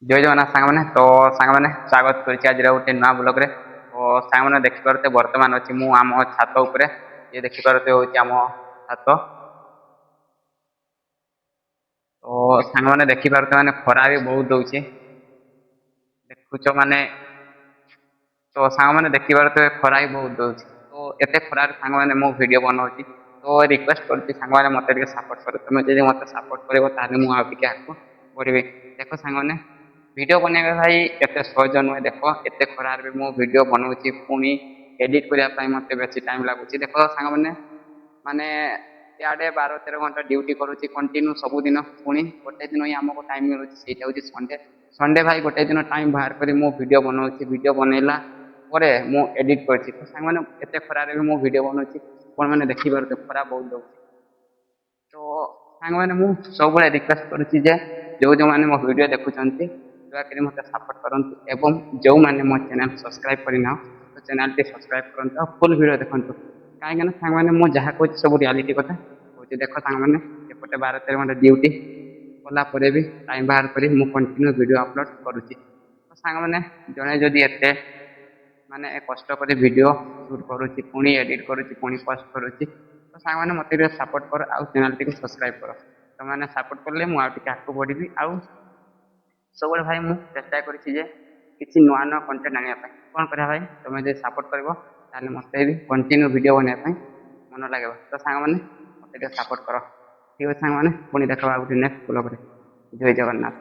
ଜୟ ଜଗନ୍ନାଥ ସାଙ୍ଗମାନେ। ତ ସାଙ୍ଗମାନେ ସ୍ୱାଗତ କରିଛି ଆଜିର ଗୋଟେ ନୂଆ ବ୍ଲଗରେ। ତ ସାଙ୍ଗମାନେ ଦେଖିପାରୁଥିବେ ବର୍ତ୍ତମାନ ଅଛି ମୁଁ ଆମ ଛାତ ଉପରେ। ଇଏ ଦେଖିପାରୁଥିବେ ହେଉଛି ଆମ ଛାତ। ତ ସାଙ୍ଗମାନେ ଦେଖିପାରୁଥିବେ ମାନେ ଖରା ବି ବହୁତ ଦଉଛି ଦେଖୁଛ ମାନେ। ତ ସାଙ୍ଗମାନେ ଦେଖିପାରୁଥିବେ ଖରା ବି ବହୁତ ଦଉଛି। ତ ଏତେ ଖରାରେ ସାଙ୍ଗମାନେ ମୁଁ ଭିଡ଼ିଓ ବନାଉଛି। ତ ରିକ୍ୱେଷ୍ଟ କରୁଛି ସାଙ୍ଗମାନେ ମୋତେ ଟିକେ ସପୋର୍ଟ କର। ତୁମେ ଯଦି ମୋତେ ସପୋର୍ଟ କରିବ ତାହେଲେ ମୁଁ ଆଉ ଟିକେ ଆଗକୁ ବଢ଼ିବି। ଦେଖ ସାଙ୍ଗମାନେ ଭିଡ଼ିଓ ବନେଇବା ଭାଇ ଏତେ ସହଜ ନୁହେଁ। ଦେଖ ଏତେ ଖରାରେ ବି ମୁଁ ଭିଡ଼ିଓ ବନଉଛି, ପୁଣି ଏଡ଼ିଟ୍ କରିବା ପାଇଁ ମୋତେ ବେଶୀ ଟାଇମ୍ ଲାଗୁଛି। ଦେଖ ସାଙ୍ଗମାନେ ମାନେ ଇଆଡ଼େ 12-13 ଘଣ୍ଟା ଡ୍ୟୁଟି କରୁଛି କଣ୍ଟିନ୍ୟୁ ସବୁଦିନ, ପୁଣି ଗୋଟେ ଦିନ ହିଁ ଆମକୁ ଟାଇମ୍ ମିଳୁଛି, ସେଇଟା ହେଉଛି ସଣ୍ଡେ। ସଣ୍ଡେ ଭାଇ ଗୋଟେ ଦିନ ଟାଇମ୍ ବାହାର କରି ମୁଁ ଭିଡ଼ିଓ ବନାଉଛି। ଭିଡ଼ିଓ ବନେଇଲା ପରେ ମୁଁ ଏଡ଼ିଟ୍ କରିଛି। ତ ସାଙ୍ଗମାନେ ଏତେ ଖରାରେ ବି ମୁଁ ଭିଡ଼ିଓ ବନାଉଛି, ଆପଣମାନେ ଦେଖିପାରୁଥିବେ ଖରା ବହୁତ ଦେଉଛି। ତ ସାଙ୍ଗମାନେ ମୁଁ ସବୁବେଳେ ରିକ୍ୱେଷ୍ଟ କରୁଛି ଯେ ଯେଉଁମାନେ ମୋ ଭିଡ଼ିଓ ଦେଖୁଛନ୍ତି ଦୟାକରି ମୋତେ ସପୋର୍ଟ କରନ୍ତୁ, ଏବଂ ଯେଉଁମାନେ ମୋ ଚ୍ୟାନେଲ୍ ସବସ୍କ୍ରାଇବ୍ କରିନାହ ତ ଚ୍ୟାନେଲ୍ଟି ସବସ୍କ୍ରାଇବ୍ କରନ୍ତୁ ଆଉ ଫୁଲ୍ ଭିଡ଼ିଓ ଦେଖନ୍ତୁ। କାହିଁକିନା ସାଙ୍ଗମାନେ ମୁଁ ଯାହା କହୁଛି ସବୁ ରିଆଲିଟି କଥା କହୁଛି। ଦେଖ ସାଙ୍ଗମାନେ ଏପଟେ 12-13 ଘଣ୍ଟା ଡ୍ୟୁଟି କଲା ପରେ ବି ଟାଇମ୍ ବାହାର କରି ମୁଁ କଣ୍ଟିନ୍ୟୁ ଭିଡ଼ିଓ ଅପଲୋଡ଼ କରୁଛି। ତ ସାଙ୍ଗମାନେ ଜଣେ ଯଦି ଏତେ ମାନେ କଷ୍ଟ କରି ଭିଡ଼ିଓ ସୁଟ୍ କରୁଛି, ପୁଣି ଏଡ଼ିଟ୍ କରୁଛି, ପୁଣି ପୋଷ୍ଟ କରୁଛି, ତ ସାଙ୍ଗମାନେ ମୋତେ ଟିକେ ସପୋର୍ଟ କର ଆଉ ଚ୍ୟାନେଲ୍ଟିକୁ ସବସ୍କ୍ରାଇବ୍ କର। ସେମାନେ ସପୋର୍ଟ କଲେ ମୁଁ ଆଉ ଟିକେ ଆଗକୁ ବଢ଼ିବି। ଆଉ ସବୁବେଳେ ଭାଇ ମୁଁ ଚେଷ୍ଟା କରିଛି ଯେ କିଛି ନୂଆ ନୂଆ କଣ୍ଟେଣ୍ଟ ଆଣିବା ପାଇଁ। କ'ଣ କରିବା ଭାଇ, ତୁମେ ଯଦି ସପୋର୍ଟ କରିବ ତାହେଲେ ମୋତେ ବି କଣ୍ଟିନ୍ୟୁ ଭିଡ଼ିଓ ବନେଇବା ପାଇଁ ମନ ଲାଗିବ। ତ ସାଙ୍ଗମାନେ ମୋତେ ଟିକେ ସପୋର୍ଟ କର। ଠିକ୍ ଅଛି ସାଙ୍ଗମାନେ, ପୁଣି ଦେଖବା ଆଉ ଗୋଟେ ନେକ୍ସଟ ବ୍ଲଗରେ। ଜୟ ଜଗନ୍ନାଥ।